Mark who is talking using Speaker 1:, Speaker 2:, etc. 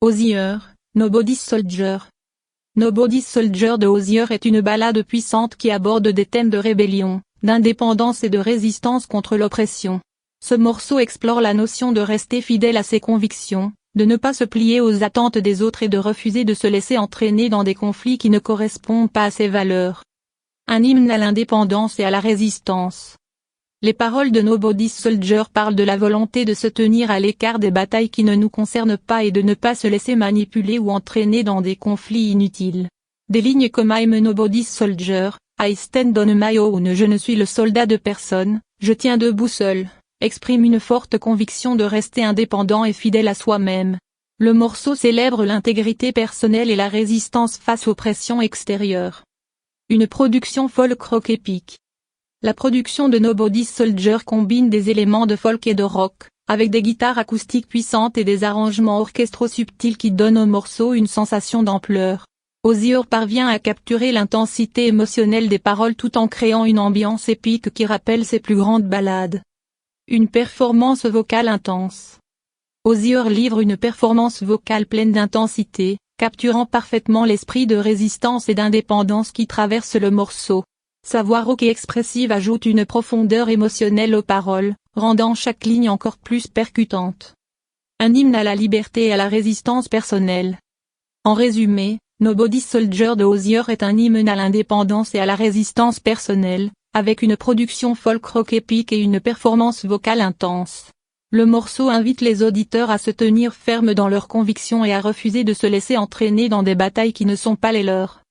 Speaker 1: Hozier, Nobody's Soldier. Nobody's Soldier de Hozier est une ballade puissante qui aborde des thèmes de rébellion, d'indépendance et de résistance contre l'oppression. Ce morceau explore la notion de rester fidèle à ses convictions, de ne pas se plier aux attentes des autres et de refuser de se laisser entraîner dans des conflits qui ne correspondent pas à ses valeurs. Un hymne à l'indépendance et à la résistance. Les paroles de Nobody's Soldier parlent de la volonté de se tenir à l'écart des batailles qui ne nous concernent pas et de ne pas se laisser manipuler ou entraîner dans des conflits inutiles. Des lignes comme I'm nobody's soldier, I stand on my own, je ne suis le soldat de personne, je tiens debout seul, expriment une forte conviction de rester indépendant et fidèle à soi-même. Le morceau célèbre l'intégrité personnelle et la résistance face aux pressions extérieures. Une production folk rock épique. La production de Nobody's Soldier combine des éléments de folk et de rock, avec des guitares acoustiques puissantes et des arrangements orchestraux subtils qui donnent au morceau une sensation d'ampleur. Hozier parvient à capturer l'intensité émotionnelle des paroles tout en créant une ambiance épique qui rappelle ses plus grandes ballades. Une performance vocale intense. Hozier livre une performance vocale pleine d'intensité, capturant parfaitement l'esprit de résistance et d'indépendance qui traverse le morceau. Sa voix rauque et expressive ajoute une profondeur émotionnelle aux paroles, rendant chaque ligne encore plus percutante. Un hymne à la liberté et à la résistance personnelle. En résumé, Nobody's Soldier de Hozier est un hymne à l'indépendance et à la résistance personnelle, avec une production folk rock épique et une performance vocale intense. Le morceau invite les auditeurs à se tenir fermes dans leurs convictions et à refuser de se laisser entraîner dans des batailles qui ne sont pas les leurs.